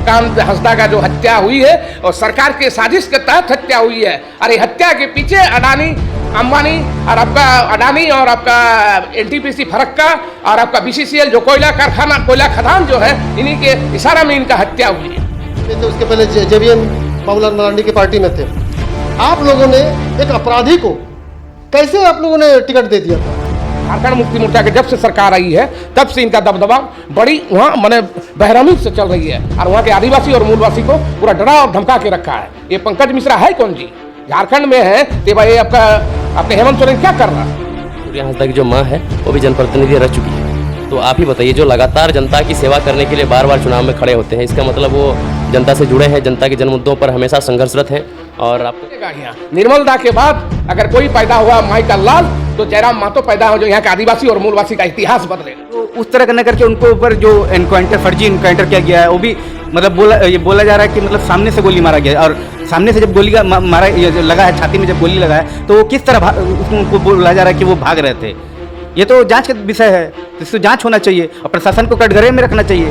सुल्तान हंसदा का जो हत्या हुई है और सरकार के साजिश के तहत हत्या हुई है। अरे हत्या के पीछे अडानी अंबानी और आपका अडानी और आपका एनटीपीसी फरक्का और आपका बीसीसीएल जो कोयला कारखाना कोयला खदान जो है, इन्हीं के इशारा में इनका हत्या हुई है। तो उसके पहले जेवीएम बाबूलाल मरांडी की पार्टी में थे। आप लोगों ने एक अपराधी को कैसे आप लोगों ने टिकट दे दिया था? झारखंड मुक्ति मोर्चा के जब से सरकार आई है तब से इनका दबदबा बड़ी वहाँ मैंने बहरमी से चल रही है और वहाँ के आदिवासी और मूलवासी को पूरा डरा और धमका के रखा है। ये पंकज मिश्रा है कौन जी? झारखंड में है तो भाई आपका अपने हेमंत सोरेन क्या कर रहा है? सूर्या हंसदा की जो माँ है वो भी जनप्रतिनिधि रह चुकी है। तो आप ही बताइए, जो लगातार जनता की सेवा करने के लिए बार बार चुनाव में खड़े होते हैं, इसका मतलब वो जनता से जुड़े हैं, जनता के जन मुद्दों पर हमेशा संघर्षरत हैं। और आपको निर्मल दा के बाद अगर कोई पैदा हुआ माई का लाल तो जयराम मातो पैदा हो, जो यहाँ के आदिवासी और मूलवासी का इतिहास बदलेगा। तो उस तरह करने करके उनको ऊपर जो एनकाउंटर फर्जी एनकाउंटर किया गया है, वो भी मतलब बोला जा रहा है कि मतलब सामने से गोली मारा गया, और सामने से जब गोली का मारा लगा है, छाती में जब गोली लगा है, तो वो किस तरह उनको बोला जा रहा है कि वो भाग रहे थे। ये तो जांच का विषय है, इसको जांच होना चाहिए और प्रशासन को कटघरे में रखना चाहिए।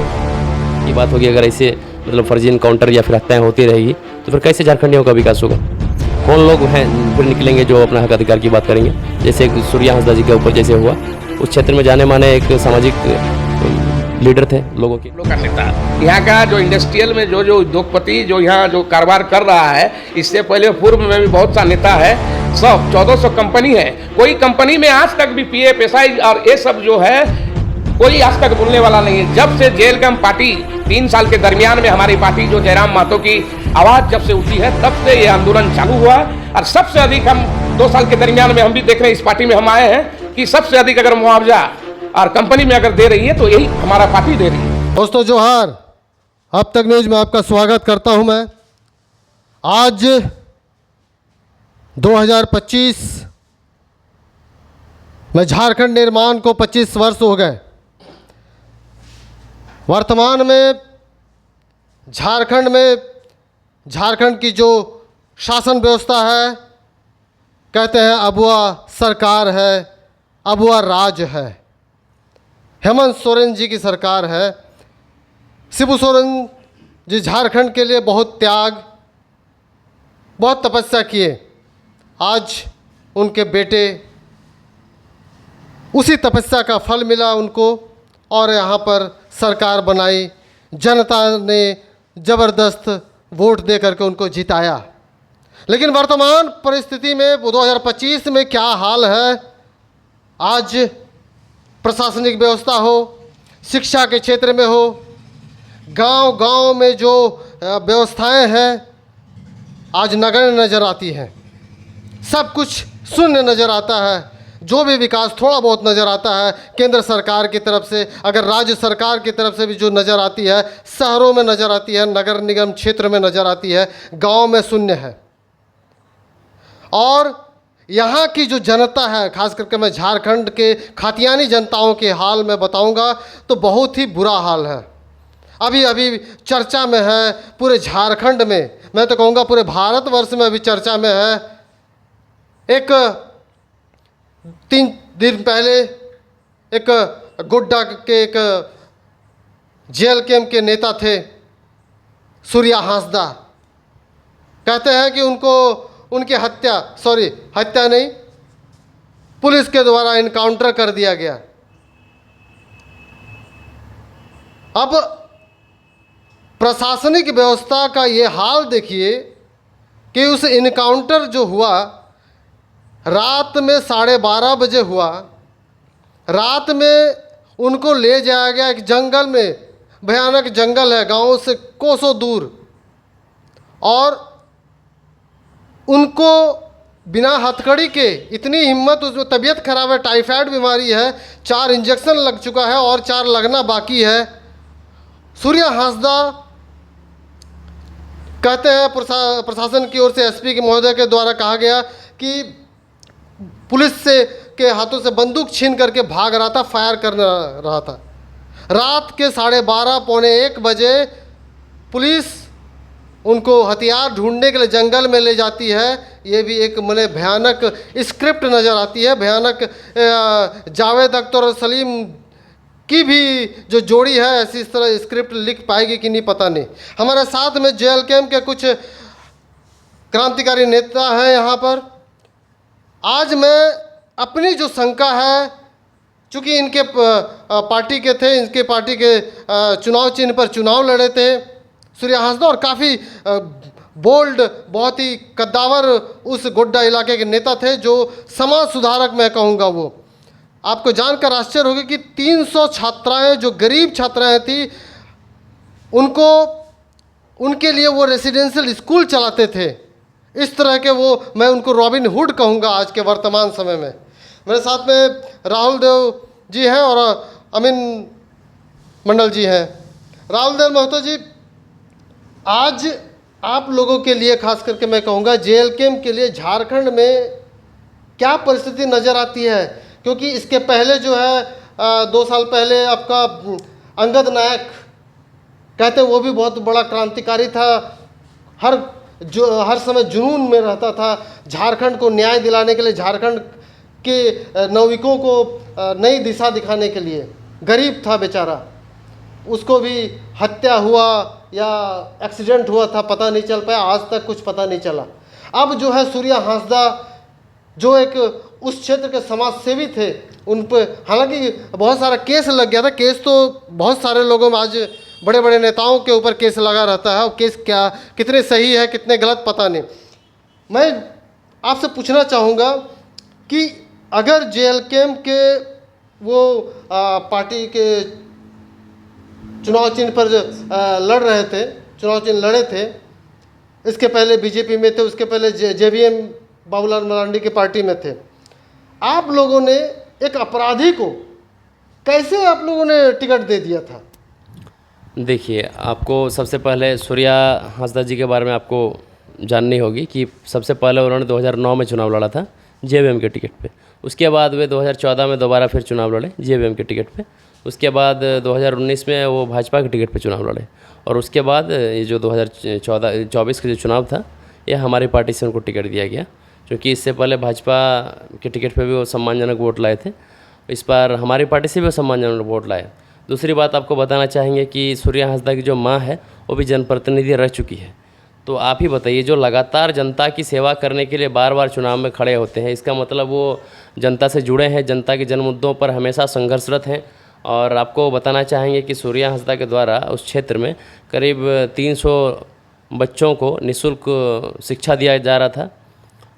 ये बात होगी, अगर ऐसे मतलब फर्जी इनकाउंटर या फिर हत्याएं होती रहेगी तो फिर कैसे झारखंडियों का विकास होगा? कौन लोग हैं फिर निकलेंगे जो अपना हक अधिकार की बात करेंगे? जैसे सूर्या हंसदा जी के ऊपर जैसे हुआ, उस क्षेत्र में जाने माने एक सामाजिक लीडर थे लोगों के नेता। यहाँ का जो इंडस्ट्रियल में जो उद्योगपति जो यहाँ जो कारोबार कर रहा है, इससे पहले पूर्व में भी बहुत सा नेता है, 1400 कंपनी है, कोई कंपनी में आज तक भी पीएफ एसआई और ये सब जो है कोई आज तक बोलने वाला नहीं है। जब से जेल गम पार्टी 3 साल के दरमियान में हमारी पार्टी जो जयराम मातो की आवाज जब से उठी है तब से ये आंदोलन चालू हुआ। और सबसे अधिक हम 2 साल के दरमियान में हम भी देख रहे हैं, इस पार्टी में हम आए हैं कि सबसे अधिक अगर मुआवजा और कंपनी में अगर दे रही है तो यही हमारा पार्टी दे रही है। दोस्तों जोहार, अब तक न्यूज में आपका स्वागत करता हूं मैं। आज 2025 में झारखंड निर्माण को 25 वर्ष हो गए। वर्तमान में झारखंड की जो शासन व्यवस्था है, कहते हैं अबुआ सरकार है, अबुआ राज है। हेमंत सोरेन जी की सरकार है। शिबू सोरेन जी झारखंड के लिए बहुत त्याग, बहुत तपस्या किए। आज उनके बेटे उसी तपस्या का फल मिला उनको और यहाँ पर सरकार बनाई। जनता ने ज़बरदस्त वोट दे करके उनको जिताया। लेकिन वर्तमान परिस्थिति में 2025 में क्या हाल है? आज प्रशासनिक व्यवस्था हो, शिक्षा के क्षेत्र में हो, गांव-गांव में जो व्यवस्थाएं हैं आज नगण्य नज़र आती हैं। सब कुछ शून्य नज़र आता है। जो भी विकास थोड़ा बहुत नज़र आता है केंद्र सरकार की तरफ से, अगर राज्य सरकार की तरफ से भी जो नज़र आती है, शहरों में नज़र आती है, नगर निगम क्षेत्र में नज़र आती है, गांव में शून्य है। और यहाँ की जो जनता है, खास करके मैं झारखंड के खातियानी जनताओं के हाल में बताऊंगा तो बहुत ही बुरा हाल है। अभी अभी चर्चा में है पूरे झारखंड में, मैं तो कहूँगा पूरे भारतवर्ष में अभी चर्चा में है। एक 3 दिन पहले एक गोड्डा के एक जेल कैंप के नेता थे सूर्या हंसदा। कहते हैं कि उनकी हत्या नहीं, पुलिस के द्वारा इनकाउंटर कर दिया गया। अब प्रशासनिक व्यवस्था का ये हाल देखिए कि उस इनकाउंटर जो हुआ रात में 12:30 बजे हुआ। रात में उनको ले जाया गया एक जंगल में, भयानक जंगल है गांव से कोसों दूर, और उनको बिना हथकड़ी के, इतनी हिम्मत, उसमें तबीयत खराब है, टाइफाइड बीमारी है, 4 इंजेक्शन लग चुका है और 4 लगना बाकी है। सूर्या हंसदा कहते हैं प्रशासन की ओर से एसपी के महोदय के द्वारा कहा गया कि पुलिस से के हाथों से बंदूक छीन करके भाग रहा था, फायर कर रहा था। रात के 12:30 पौने 1 बजे पुलिस उनको हथियार ढूंढने के लिए जंगल में ले जाती है। ये भी एक मने भयानक स्क्रिप्ट नज़र आती है, भयानक। जावेद अख्तर और सलीम की भी जो जोड़ी है ऐसी इस तरह स्क्रिप्ट लिख पाएगी कि नहीं पता नहीं। हमारे साथ में JLKM के कुछ क्रांतिकारी नेता हैं यहाँ पर। आज मैं अपनी जो शंका है, चूँकि इनके पार्टी के थे, इनके पार्टी के चुनाव चिन्ह पर चुनाव लड़े थे सूर्या हांसदा, और काफ़ी बोल्ड, बहुत ही कद्दावर उस गोड्डा इलाके के नेता थे, जो समाज सुधारक मैं कहूँगा। वो आपको जानकर आश्चर्य होगा कि 300 छात्राएं जो गरीब छात्राएं थी, उनको, उनके लिए वो रेसिडेंशियल स्कूल चलाते थे। इस तरह के वो, मैं उनको रॉबिन हुड कहूँगा आज के वर्तमान समय में। मेरे साथ में राहुल देव जी हैं और अमीन मंडल जी हैं। राहुल देव महतो जी, आज आप लोगों के लिए खास करके मैं कहूँगा JLKM के लिए झारखंड में क्या परिस्थिति नज़र आती है? क्योंकि इसके पहले जो है 2 साल पहले आपका अंगद नायक कहते हैं, वो भी बहुत बड़ा क्रांतिकारी था, हर समय जुनून में रहता था झारखंड को न्याय दिलाने के लिए, झारखंड के नवयुवकों को नई दिशा दिखाने के लिए। गरीब था बेचारा, उसको भी हत्या हुआ या एक्सीडेंट हुआ था, पता नहीं चल पाया, आज तक कुछ पता नहीं चला। अब जो है सूर्या हांसदा, जो एक उस क्षेत्र के समाज सेवी थे, उन पर हालांकि बहुत सारा केस लग गया था। केस तो बहुत सारे लोगों में, आज बड़े बड़े नेताओं के ऊपर केस लगा रहता है, और केस क्या कितने सही है कितने गलत पता नहीं। मैं आपसे पूछना चाहूँगा कि अगर JLKM के वो पार्टी के चुनाव चिन्ह पर लड़ रहे थे, चुनाव चिन्ह लड़े थे, इसके पहले BJP में थे, उसके पहले JVM बाबूलाल मरांडी की पार्टी में थे, आप लोगों ने एक अपराधी को कैसे आप लोगों ने टिकट दे दिया था? देखिए, आपको सबसे पहले सूर्या हांसदा जी के बारे में आपको जाननी होगी कि सबसे पहले उन्होंने 2009 में चुनाव लड़ा था JVM के टिकट पे। उसके बाद वे 2014 में दोबारा फिर चुनाव लड़े JVM के टिकट पे। उसके बाद 2019 में वो भाजपा के टिकट पे चुनाव लड़े, और उसके बाद ये जो 2024 का जो चुनाव था, ये हमारी पार्टी से उनको टिकट दिया गया, क्योंकि इससे पहले भाजपा के टिकट पे भी वो सम्मानजनक वोट लाए थे। इस बार हमारी पार्टी से भी वो सम्मानजनक वोट लाए। दूसरी बात आपको बताना चाहेंगे कि सूर्या हांसदा की जो माँ है, वो भी जनप्रतिनिधि रह चुकी है। तो आप ही बताइए, जो लगातार जनता की सेवा करने के लिए बार बार चुनाव में खड़े होते हैं, इसका मतलब वो जनता से जुड़े हैं, जनता के जन मुद्दों पर हमेशा संघर्षरत हैं। और आपको बताना चाहेंगे कि सूर्या हांसदा के द्वारा उस क्षेत्र में करीब 300 बच्चों को निःशुल्क शिक्षा दिया जा रहा था,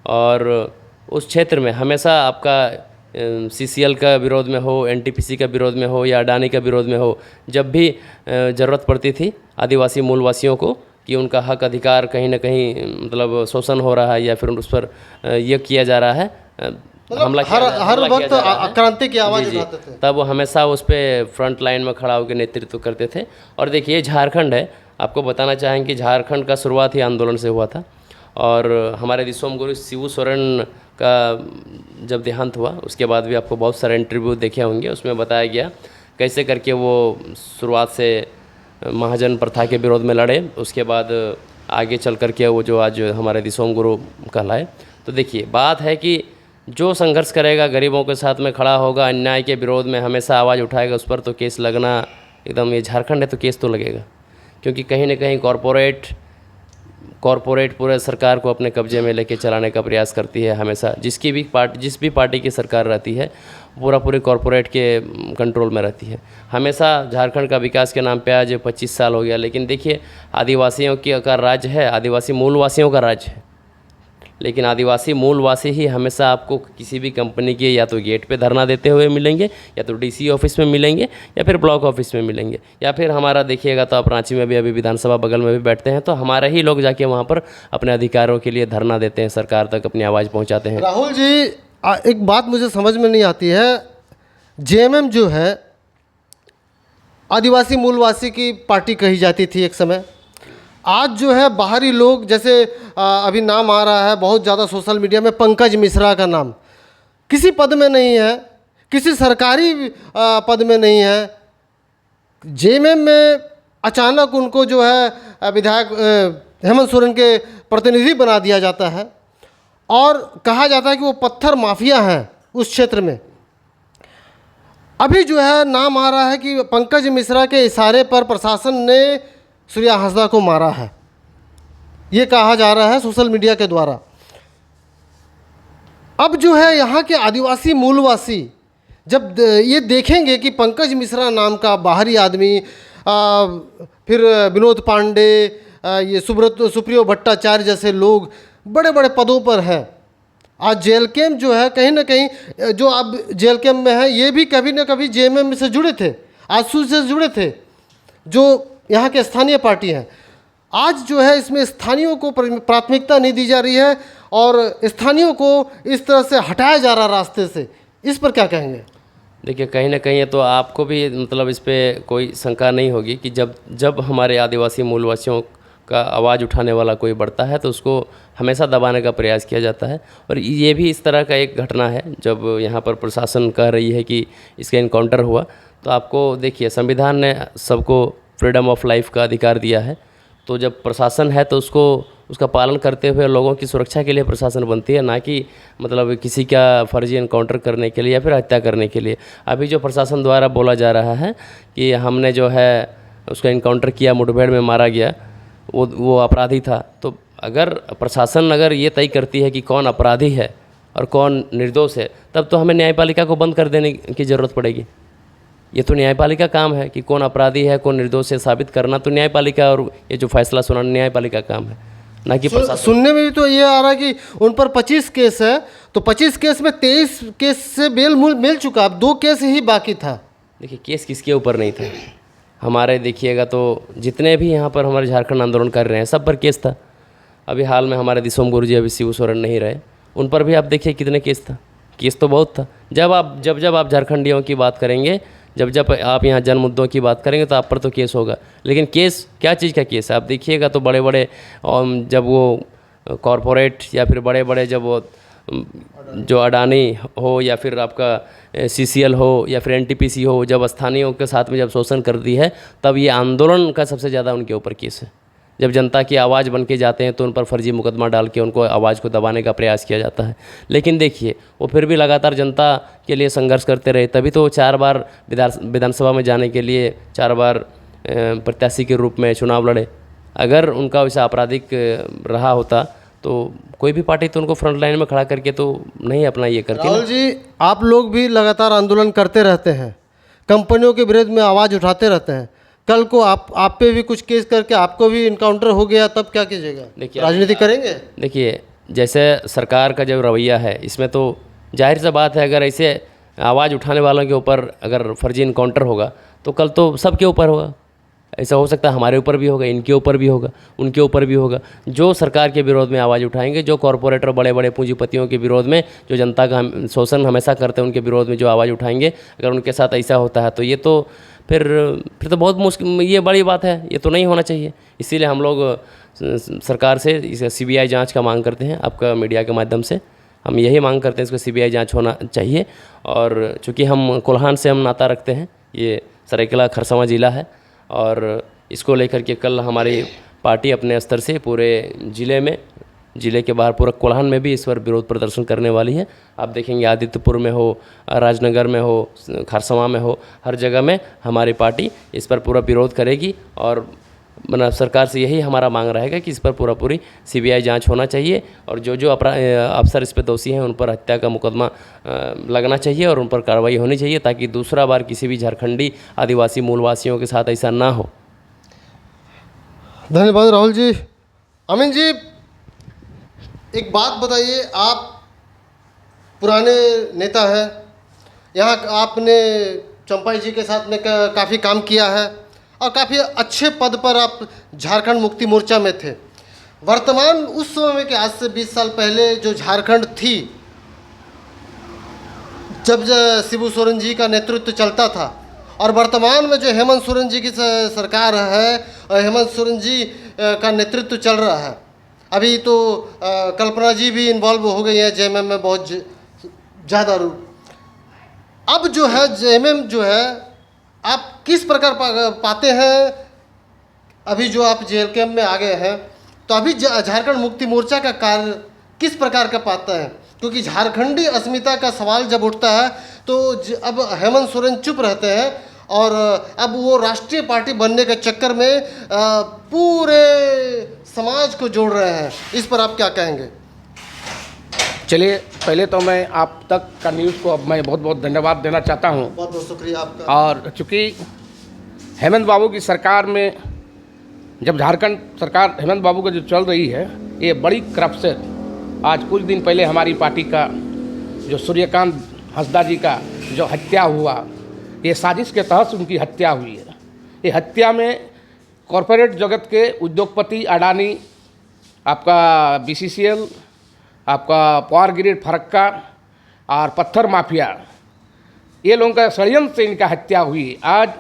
और उस क्षेत्र में हमेशा आपका CCL का विरोध में हो, NTPC का विरोध में हो, या अडानी का विरोध में हो, जब भी ज़रूरत पड़ती थी आदिवासी मूलवासियों को कि उनका हक अधिकार कहीं ना कहीं मतलब शोषण हो रहा है, या फिर उस पर ये किया जा रहा है, हमला हर वक्त क्रांति की आवाज़ उठाते थे, तब वो हमेशा उस पर फ्रंट लाइन में खड़ा होकर नेतृत्व करते थे। और देखिए, झारखंड है, आपको बताना चाहेंगे कि झारखंड का शुरुआत ही आंदोलन से हुआ था, और हमारे दिसोम गुरु शिबू सोरेन का जब देहांत हुआ, उसके बाद भी आपको बहुत सारे इंटरव्यू देखे होंगे, उसमें बताया गया कैसे करके वो शुरुआत से महाजन प्रथा के विरोध में लड़े, उसके बाद आगे चल कर के वो जो आज हमारे दिसोम गुरु कहलाए। तो देखिए, बात है कि जो संघर्ष करेगा, गरीबों के साथ में खड़ा होगा, अन्याय के विरोध में हमेशा आवाज़ उठाएगा, उस पर तो केस लगना एकदम, ये झारखंड है तो केस तो लगेगा, क्योंकि कहीं ना कहीं कॉरपोरेट पूरे सरकार को अपने कब्जे में लेके चलाने का प्रयास करती है हमेशा। जिस भी पार्टी की सरकार रहती है, पूरे कॉरपोरेट के कंट्रोल में रहती है हमेशा। झारखंड का विकास के नाम पे आज 25 साल हो गया, लेकिन देखिए, आदिवासियों का राज्य है, आदिवासी मूलवासियों का राज्य है, लेकिन आदिवासी मूलवासी ही हमेशा आपको किसी भी कंपनी के या तो गेट पे धरना देते हुए मिलेंगे, या तो DC ऑफिस में मिलेंगे, या फिर ब्लॉक ऑफिस में मिलेंगे, या फिर हमारा देखिएगा तो आप रांची में भी अभी विधानसभा बगल में भी बैठते हैं, तो हमारे ही लोग जाके वहाँ पर अपने अधिकारों के लिए धरना देते हैं, सरकार तक अपनी आवाज़ पहुँचाते हैं। राहुल जी, एक बात मुझे समझ में नहीं आती है, JMM जो है आदिवासी मूलवासी की पार्टी कही जाती थी एक समय, आज जो है बाहरी लोग, जैसे अभी नाम आ रहा है बहुत ज़्यादा सोशल मीडिया में, पंकज मिश्रा का नाम, किसी पद में नहीं है, किसी सरकारी पद में नहीं है, JMM में अचानक उनको जो है विधायक हेमंत सोरेन के प्रतिनिधि बना दिया जाता है, और कहा जाता है कि वो पत्थर माफिया हैं उस क्षेत्र में। अभी जो है नाम आ रहा है कि पंकज मिश्रा के इशारे पर प्रशासन ने सूर्या हांसदा को मारा है, ये कहा जा रहा है सोशल मीडिया के द्वारा। अब जो है यहाँ के आदिवासी मूलवासी जब ये देखेंगे कि पंकज मिश्रा नाम का बाहरी आदमी फिर विनोद पांडे ये सुप्रियो भट्टाचार्य जैसे लोग बड़े बड़े पदों पर हैं, आज जेएलकेएम जो है कहीं ना कहीं जो अब जेएलकेएम में है ये भी कभी ना कभी जेएमएम से जुड़े थे, आजसू से जुड़े थे, जो यहाँ के स्थानीय पार्टी हैं। आज जो है इसमें स्थानीयों को प्राथमिकता नहीं दी जा रही है और स्थानीयों को इस तरह से हटाया जा रहा रास्ते से, इस पर क्या कहेंगे? देखिए कहीं ना कहीं ये तो आपको भी मतलब इस पर कोई शंका नहीं होगी कि जब हमारे आदिवासी मूलवासियों का आवाज़ उठाने वाला कोई बढ़ता है तो उसको हमेशा दबाने का प्रयास किया जाता है। और ये भी इस तरह का एक घटना है, जब यहाँ पर प्रशासन कह रही है कि इसका इनकाउंटर हुआ, तो आपको देखिए संविधान ने सबको फ्रीडम ऑफ लाइफ का अधिकार दिया है, तो जब प्रशासन है तो उसका पालन करते हुए लोगों की सुरक्षा के लिए प्रशासन बनती है, ना कि मतलब किसी का फर्जी इनकाउंटर करने के लिए या फिर हत्या करने के लिए। अभी जो प्रशासन द्वारा बोला जा रहा है कि हमने जो है उसका इनकाउंटर किया, मुठभेड़ में मारा गया, वो अपराधी था, तो अगर प्रशासन ये तय करती है कि कौन अपराधी है और कौन निर्दोष है, तब तो हमें न्यायपालिका को बंद कर देने की ज़रूरत पड़ेगी। ये तो न्यायपालिका काम है कि कौन अपराधी है कौन निर्दोष है साबित करना, तो न्यायपालिका और ये जो फैसला सुनाना न्यायपालिका काम है, ना कि प्रशासन। सुनने में भी तो ये आ रहा है कि उन पर 25 केस है, तो 25 केस में 23 केस से बेल मिल चुका, अब 2 केस ही बाकी था। देखिए केस किसके ऊपर नहीं था, हमारे देखिएगा तो जितने भी यहाँ पर हमारे झारखंड आंदोलन कर रहे हैं सब पर केस था। अभी हाल में हमारे दिसोम गुरु जी अभी शिबू सोरेन नहीं रहे, उन पर भी आप देखिए कितने केस था, केस तो बहुत था। जब आप झारखंडियों की बात करेंगे, जब आप यहाँ जन मुद्दों की बात करेंगे तो आप पर तो केस होगा, लेकिन केस क्या चीज़ का केस है आप देखिएगा तो बड़े बड़े जब वो कॉरपोरेट या फिर बड़े बड़े जब वो जो अडानी हो या फिर आपका सीसीएल हो या फिर एनटीपीसी हो, जब स्थानीयों के साथ में जब शोषण कर दी है, तब ये आंदोलन का सबसे ज़्यादा उनके ऊपर केस है। जब जनता की आवाज़ बन के जाते हैं तो उन पर फर्जी मुकदमा डाल के उनको आवाज़ को दबाने का प्रयास किया जाता है। लेकिन देखिए वो फिर भी लगातार जनता के लिए संघर्ष करते रहे, तभी तो 4 बार विधानसभा में जाने के लिए 4 बार प्रत्याशी के रूप में चुनाव लड़े। अगर उनका वैसा आपराधिक रहा होता तो कोई भी पार्टी तो उनको फ्रंट लाइन में खड़ा करके तो नहीं अपना ये करती। राहुल जी, आप लोग भी लगातार आंदोलन करते रहते हैं, कंपनियों के विरोध में आवाज़ उठाते रहते हैं, कल को आप पे भी कुछ केस करके आपको भी इनकाउंटर हो गया तब क्या कीजिएगा? देखिए राजनीति करेंगे? देखिए जैसे सरकार का जो रवैया है इसमें तो जाहिर सी बात है, अगर ऐसे आवाज़ उठाने वालों के ऊपर अगर फर्जी इनकाउंटर होगा तो कल तो सबके ऊपर होगा। ऐसा हो सकता है हमारे ऊपर भी होगा, इनके ऊपर भी होगा, उनके ऊपर भी होगा। जो सरकार के विरोध में आवाज़ उठाएंगे, जो कॉरपोरेटर बड़े बड़े पूंजीपतियों के विरोध में, जो जनता का शोषण हमेशा करते हैं उनके विरोध में जो आवाज़ उठाएंगे, अगर उनके साथ ऐसा होता है तो ये तो फिर तो बहुत मुश्किल, ये बड़ी बात है, ये तो नहीं होना चाहिए। इसीलिए हम लोग सरकार से इस CBI जांच का मांग करते हैं, आपका मीडिया के माध्यम से हम यही मांग करते हैं इसको CBI जांच होना चाहिए। और चूँकि हम कोल्हान से हम नाता रखते हैं, ये सरायकेला खरसावां ज़िला है, और इसको लेकर के कल हमारी पार्टी अपने स्तर से पूरे ज़िले के बाहर पूरा कोल्हान में भी इस पर विरोध प्रदर्शन करने वाली है। आप देखेंगे आदित्यपुर में हो, राजनगर में हो, खरसावां में हो, हर जगह में हमारी पार्टी इस पर पूरा विरोध करेगी। और सरकार से यही हमारा मांग रहेगा कि इस पर पूरी CBI जांच होना चाहिए, और जो अफसर इस पर दोषी हैं उन पर हत्या का मुकदमा लगना चाहिए और उन पर कार्रवाई होनी चाहिए, ताकि दूसरा बार किसी भी झारखंडी आदिवासी मूलवासियों के साथ ऐसा ना हो। धन्यवाद राहुल जी। अमीन जी, एक बात बताइए, आप पुराने नेता हैं, यहाँ आपने चंपाई जी के साथ में काफ़ी काम किया है और काफ़ी अच्छे पद पर आप झारखंड मुक्ति मोर्चा में थे। वर्तमान उस समय में कि आज से 20 साल पहले जो झारखंड थी, जब शिबू सोरेन जी का नेतृत्व चलता था, और वर्तमान में जो हेमंत सोरेन जी की सरकार है और हेमंत सोरेन जी का नेतृत्व चल रहा है, अभी तो कल्पना जी भी इन्वॉल्व हो गई है JMM में बहुत ज़्यादा रूप। अब जो है JMM जो है आप किस प्रकार पाते हैं? अभी जो आप जेएलकेएम में आ गए हैं, तो अभी झारखंड मुक्ति मोर्चा का कार्य किस प्रकार का पाता है? क्योंकि झारखंडी अस्मिता का सवाल जब उठता है तो अब हेमंत सोरेन चुप रहते हैं और अब वो राष्ट्रीय पार्टी बनने के चक्कर में पूरे समाज को जोड़ रहे हैं। इस पर आप क्या कहेंगे? चलिए, पहले तो मैं आप तक का न्यूज़ को अब मैं बहुत बहुत धन्यवाद देना चाहता हूँ। बहुत बहुत शुक्रिया आपका। और चूँकि हेमंत बाबू की सरकार में जब झारखंड सरकार हेमंत बाबू का जो चल रही है, ये बड़ी करप्शन। आज कुछ दिन पहले हमारी पार्टी का जो सूर्यकांत हंसदा जी का जो हत्या हुआ, ये साजिश के तहत उनकी हत्या हुई है। ये हत्या में कॉरपोरेट जगत के उद्योगपति अडानी, आपका BCCL, आपका पावर ग्रिड फरक्का और पत्थर माफिया, ये लोगों का षड्यंत्र से इनका हत्या हुई। आज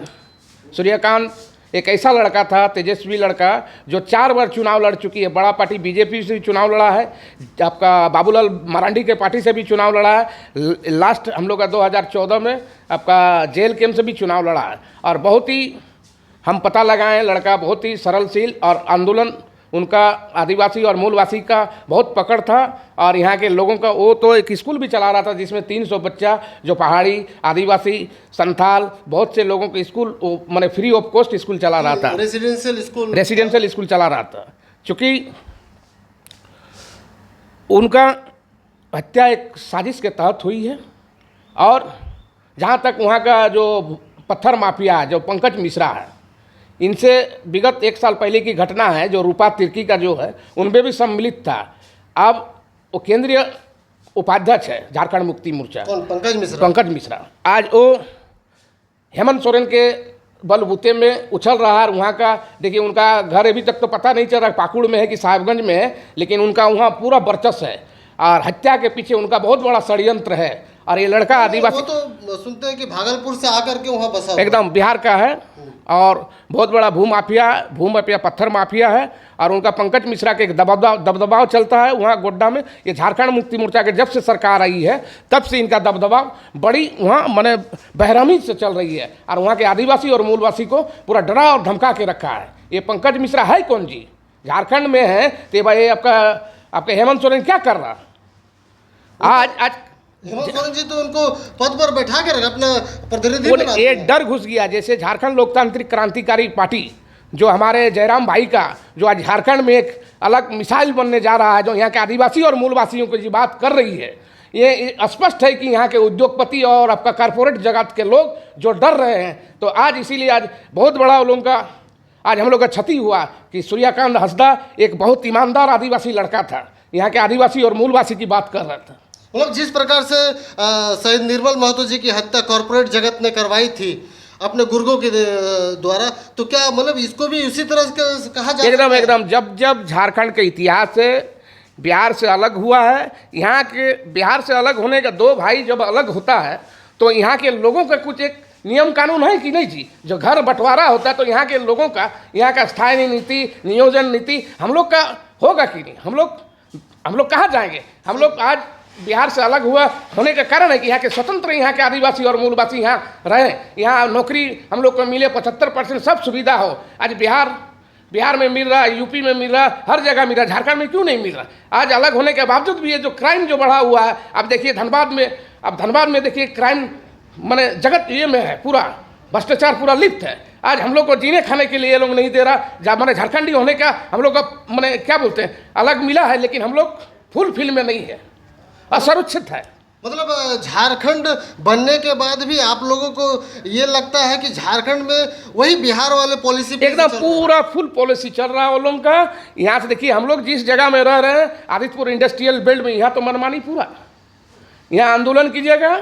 सूर्यकांत एक ऐसा लड़का था, तेजस्वी लड़का, जो 4 बार चुनाव लड़ चुकी है। बड़ा पार्टी बीजेपी से भी चुनाव लड़ा है, आपका बाबूलाल मरांडी के पार्टी से भी चुनाव लड़ा है, लास्ट हम लोग का 2014 में आपका जेल कैम्प से भी चुनाव लड़ा है। और बहुत ही हम पता लगाएं, लड़का बहुत ही सरलशील और आंदोलन उनका आदिवासी और मूलवासी का बहुत पकड़ था। और यहाँ के लोगों का, वो तो एक स्कूल भी चला रहा था जिसमें 300 बच्चा जो पहाड़ी आदिवासी संथाल बहुत से लोगों के स्कूल, मैंने फ्री ऑफ कॉस्ट स्कूल चला रहा था, रेसिडेंशियल स्कूल चला रहा था। चूँकि उनका हत्या एक साजिश के तहत हुई है। और जहाँ तक वहाँ का जो पत्थर माफिया है, जो पंकज मिश्रा है, इनसे विगत 1 साल पहले की घटना है, जो रूपा तिर्की का जो है, उनमें भी सम्मिलित था। अब वो केंद्रीय उपाध्यक्ष है झारखंड मुक्ति मोर्चा, पंकज मिश्रा। आज वो हेमंत सोरेन के बलबूते में उछल रहा है। वहाँ का देखिए, उनका घर अभी तक तो पता नहीं चल रहा पाकुड़ में है कि साहिबगंज में है, लेकिन उनका वहाँ पूरा वर्चस्व है। और हत्या के पीछे उनका बहुत बड़ा षड्यंत्र है। और ये लड़का आदिवासी, वो तो सुनते हैं कि भागलपुर से आकर के वहाँ बसा, एकदम बिहार का है और बहुत बड़ा भूमाफिया पत्थर माफिया है। और उनका पंकज मिश्रा के एक दबदबाव चलता है वहाँ गोड्डा में। ये झारखंड मुक्ति मोर्चा के जब से सरकार आई है तब से इनका दबदबाव बड़ी वहाँ माने बेरहमी से चल रही है। और वहाँ के आदिवासी और मूलवासी को पूरा डरा और धमका के रखा है। ये पंकज मिश्रा है कौन जी? झारखंड में है तो भाई आपका हेमंत सोरेन क्या कर रहा? आज हेमंत सोरेन जी तो उनको पद पर बैठा कर अपना प्रतिनिधि बना दिया। ये डर घुस गया। जैसे झारखंड लोकतांत्रिक क्रांतिकारी पार्टी जो हमारे जयराम भाई का, जो आज झारखंड में एक अलग मिसाइल बनने जा रहा है, जो यहाँ के आदिवासी और मूलवासियों की बात कर रही है, ये स्पष्ट है कि यहाँ के उद्योगपति और आपका कॉरपोरेट जगत के लोग जो डर रहे हैं। तो आज इसीलिए आज बहुत बड़ा लोगों का आज हम लोग का क्षति हुआ कि सूर्यकांत हंसदा एक बहुत ईमानदार आदिवासी लड़का था, यहाँ के आदिवासी और मूलवासी की बात कर रहा था। मतलब जिस प्रकार से शहीद निर्मल महतो जी की हत्या कॉरपोरेट जगत ने करवाई थी अपने गुर्गों के द्वारा, तो क्या मतलब इसको भी उसी तरह से कहा जाए? एकदम जब झारखंड के इतिहास से बिहार से अलग हुआ है, यहाँ के बिहार से अलग होने का 2 भाई जब अलग होता है तो यहाँ के लोगों का कुछ एक नियम कानून है कि नहीं जी? जो घर बंटवारा होता है तो यहाँ के लोगों का, यहाँ का स्थायी नीति, नियोजन नीति हम लोग का होगा कि नहीं? हम लोग कहाँ जाएंगे? हम लोग आज बिहार से अलग हुआ होने का कारण है कि यहाँ के स्वतंत्र, यहाँ के आदिवासी और मूलवासी यहाँ रहे, यहाँ नौकरी हम लोग को मिले, 75% सब सुविधा हो। आज बिहार में मिल रहा, यूपी में मिल रहा, हर जगह मिल रहा, झारखंड में क्यों नहीं मिल रहा? आज अलग होने के बावजूद भी ये जो क्राइम जो बढ़ा हुआ है, अब देखिए धनबाद में देखिए क्राइम माने जगत ये में है, पूरा भ्रष्टाचार पूरा लिप्त है। आज हम लोग को जीने खाने के लिए ये लोग नहीं दे रहा। मैंने झारखंडी होने का हम लोग का मैंने क्या बोलते हैं अलग मिला है, लेकिन हम लोग फुल फिल में नहीं है, असुरक्षित है। मतलब झारखंड बनने के बाद भी आप लोगों को ये लगता है कि झारखंड में वही बिहार वाले पॉलिसी एकदम पूरा फुल पॉलिसी चल रहा है वो लोगों का। यहाँ से देखिए, हम लोग जिस जगह में रह रहे हैं आदित्यपुर इंडस्ट्रियल बेल्ट में, यहाँ तो मनमानी पूरा। यहाँ आंदोलन कीजिएगा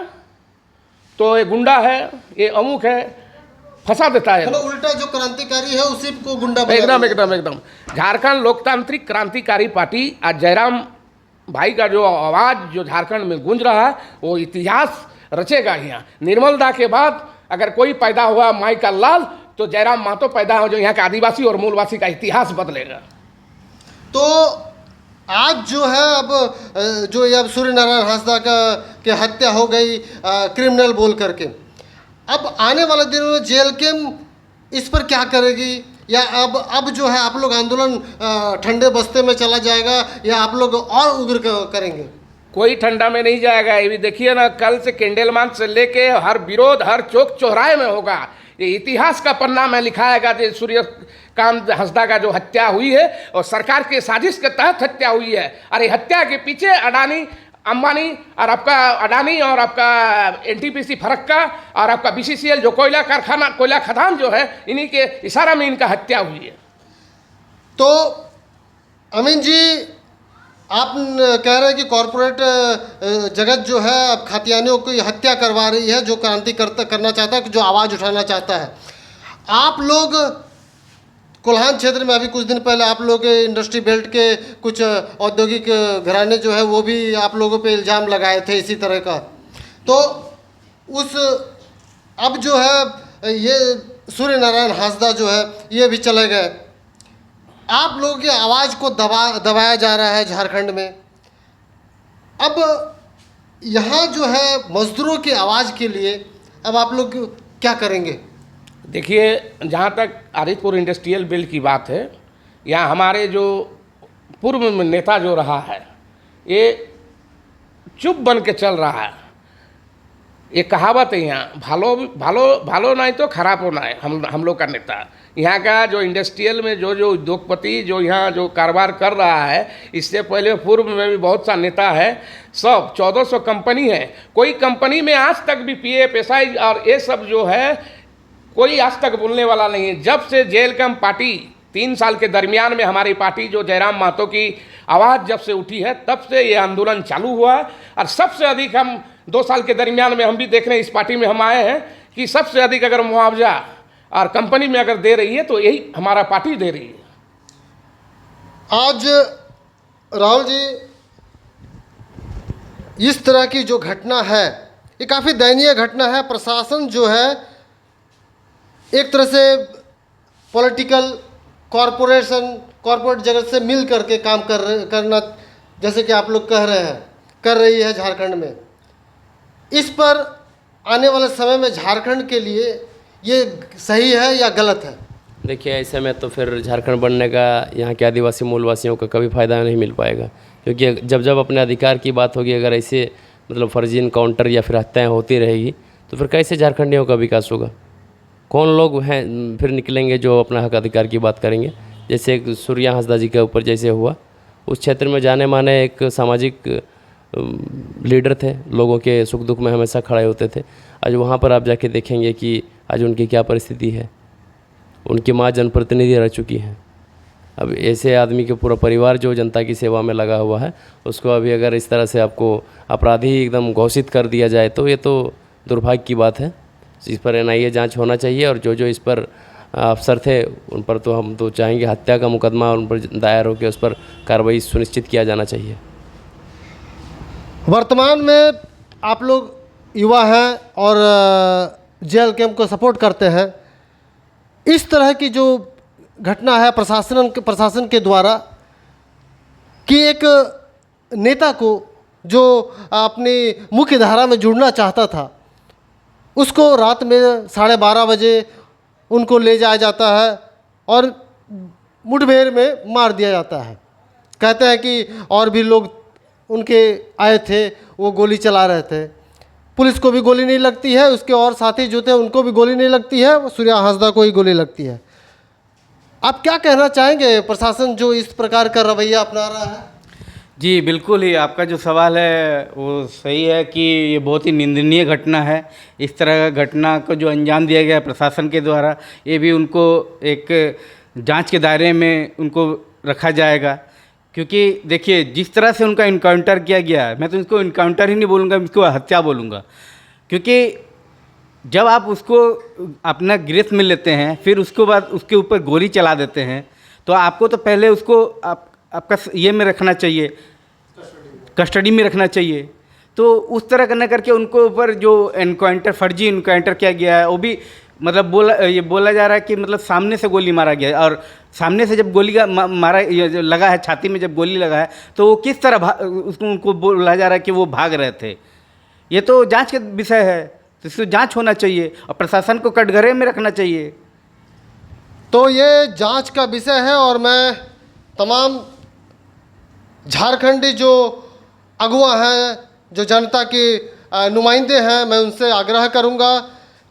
तो ये गुंडा है, ये अमुक है, फंसा देता है। मतलब उल्टा जो क्रांतिकारी है उसी को गुंडा बना एकदम झारखंड लोकतांत्रिक क्रांतिकारी पार्टी आज जयराम भाई का जो आवाज़ जो झारखंड में गूंज रहा है वो इतिहास रचेगा। यहाँ निर्मलदा के बाद अगर कोई पैदा हुआ माई का लाल, तो जयराम महतो पैदा हो, जो यहाँ के आदिवासी और मूलवासी का इतिहास बदलेगा। तो आज जो है अब सूर्य नारायण हंसदा के हत्या हो गई क्रिमिनल बोल करके, अब आने वाले दिनों में जेल कैम्प इस पर क्या करेगी? या अब जो है आप लोग आंदोलन ठंडे बस्ते में चला जाएगा या आप लोग और उग्र करेंगे? कोई ठंडा में नहीं जाएगा। ये भी देखिए ना, कल से कैंडलमान से लेके हर विरोध हर चौक चौराहे में होगा। ये इतिहास का पन्ना में लिखाएगा जो सूर्यकांत हंसदा का जो हत्या हुई है और सरकार के साजिश के तहत हत्या हुई है। अरे हत्या के पीछे अडानी अंबानी और आपका अडानी और आपका एनटीपीसी फरक्का और आपका बीसीसीएल जो कोयला कारखाना कोयला खदान जो है, इन्हीं के इशारा में इनका हत्या हुई है। तो अमीन जी, आप कह रहे हैं कि कॉरपोरेट जगत जो है अब खातियानियों की हत्या करवा रही है, जो क्रांति करना चाहता है, जो आवाज़ उठाना चाहता है। आप लोग कोल्हान क्षेत्र में अभी कुछ दिन पहले आप लोग के इंडस्ट्री बेल्ट के कुछ औद्योगिक घराने जो है वो भी आप लोगों पे इल्ज़ाम लगाए थे इसी तरह का। तो उस अब जो है ये सूर्य नारायण हांसदा जो है ये भी चले गए। आप लोगों की आवाज़ को दबाया जा रहा है झारखंड में। अब यहाँ जो है मजदूरों की आवाज़ के लिए अब आप लोग क्या करेंगे? देखिए, जहाँ तक आदितपुर इंडस्ट्रियल बिल्ड की बात है, यहाँ हमारे जो पूर्व में नेता जो रहा है ये चुप बन के चल रहा है। ये कहावत है यहाँ, भालो भालो भालो नहीं तो खराब होना है। हम लोग का नेता यहाँ का जो इंडस्ट्रियल में जो उद्योगपति जो यहाँ जो कारोबार कर रहा है, इससे पहले पूर्व में भी बहुत सा नेता है। सब 1400 कंपनी है, कोई कंपनी में आज तक भी पीएफ एसआई और ये सब जो है कोई आज तक बोलने वाला नहीं है। जब से जेल कम पार्टी 3 साल के दरमियान में हमारी पार्टी जो जयराम महतो की आवाज़ जब से उठी है तब से ये आंदोलन चालू हुआ है। और सबसे अधिक हम 2 साल के दरमियान में हम भी देख रहे हैं, इस पार्टी में हम आए हैं कि सबसे अधिक अगर मुआवजा और कंपनी में अगर दे रही है तो यही हमारा पार्टी दे रही है। आज राहुल जी, इस तरह की जो घटना है ये काफ़ी दयनीय घटना है। प्रशासन जो है एक तरह से पॉलिटिकल कॉरपोरेट जगत से मिल करके काम करना, जैसे कि आप लोग कह रहे हैं, कर रही है झारखंड में। इस पर आने वाले समय में झारखंड के लिए ये सही है या गलत है? देखिए, ऐसे में तो फिर झारखंड बनने का यहाँ के आदिवासी मूलवासियों का कभी फ़ायदा नहीं मिल पाएगा, क्योंकि जब अपने अधिकार की बात होगी, अगर ऐसे मतलब फर्जी इनकाउंटर या फिर हत्याएँ होती रहेगी तो फिर कैसे झारखंडियों का विकास होगा? कौन लोग हैं फिर निकलेंगे जो अपना हक अधिकार की बात करेंगे? जैसे सूर्या हांसदा जी के ऊपर जैसे हुआ, उस क्षेत्र में जाने माने एक सामाजिक लीडर थे, लोगों के सुख दुख में हमेशा खड़े होते थे। आज वहाँ पर आप जाके देखेंगे कि आज उनकी क्या परिस्थिति है। उनकी माँ जनप्रतिनिधि रह चुकी हैं। अब ऐसे आदमी के पूरा परिवार जो जनता की सेवा में लगा हुआ है, उसको अभी अगर इस तरह से आपको अपराधी एकदम घोषित कर दिया जाए तो ये तो दुर्भाग्य की बात है। इस पर एनआईए जांच होना चाहिए और जो इस पर अफसर थे उन पर तो हम तो चाहेंगे हत्या का मुकदमा उन पर दायर होकर उस पर कार्रवाई सुनिश्चित किया जाना चाहिए। वर्तमान में आप लोग युवा हैं और जेल कैंप को सपोर्ट करते हैं। इस तरह की जो घटना है प्रशासन के द्वारा कि एक नेता को जो अपनी मुख्य धारा में जुड़ना चाहता था, उसको रात में 12:30 बजे उनको ले जाया जाता है और मुठभेड़ में मार दिया जाता है। कहते हैं कि और भी लोग उनके आए थे, वो गोली चला रहे थे। पुलिस को भी गोली नहीं लगती है, उसके और साथी जो थे उनको भी गोली नहीं लगती है, सूर्या हांसदा को ही गोली लगती है। आप क्या कहना चाहेंगे प्रशासन जो इस प्रकार का रवैया अपना रहा है? जी बिल्कुल ही, आपका जो सवाल है वो सही है कि ये बहुत ही निंदनीय घटना है। इस तरह का घटना को जो अंजाम दिया गया प्रशासन के द्वारा, ये भी उनको एक जांच के दायरे में उनको रखा जाएगा। क्योंकि देखिए, जिस तरह से उनका इनकाउंटर किया गया है, मैं तो इसको इनकाउंटर ही नहीं बोलूँगा, इसको हत्या बोलूँगा। क्योंकि जब आप उसको अपना गिरफ्त में लेते हैं, फिर उसके बाद उसके ऊपर गोली चला देते हैं, तो आपको तो पहले उसको आपका ये में रखना चाहिए, कस्टडी में रखना चाहिए। तो उस तरह करना करके उनको ऊपर जो एनकाउंटर फर्जी इनकाउंटर किया गया है, वो भी मतलब बोला जा रहा है कि मतलब सामने से गोली मारा गया। और सामने से जब गोली का मारा लगा है, छाती में जब गोली लगा है, तो वो किस तरह उनको बोला जा रहा है कि वो भाग रहे थे। ये तो जांच का विषय है, तो इसको जांच होना चाहिए और प्रशासन को कटघरे में रखना चाहिए। तो ये जांच का विषय है और मैं तमाम झारखंडी जो अगुआ हैं, जो जनता के नुमाइंदे हैं, मैं उनसे आग्रह करूंगा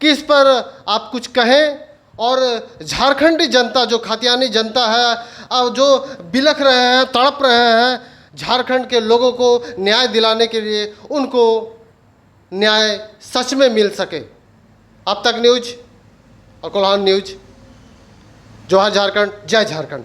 कि इस पर आप कुछ कहें और झारखंडी जनता जो खातियानी जनता है और जो बिलख रहे हैं, तड़प रहे हैं, झारखंड के लोगों को न्याय दिलाने के लिए उनको न्याय सच में मिल सके। अब तक न्यूज और कोल्हान न्यूज, जोहार झारखंड, जय झारखंड।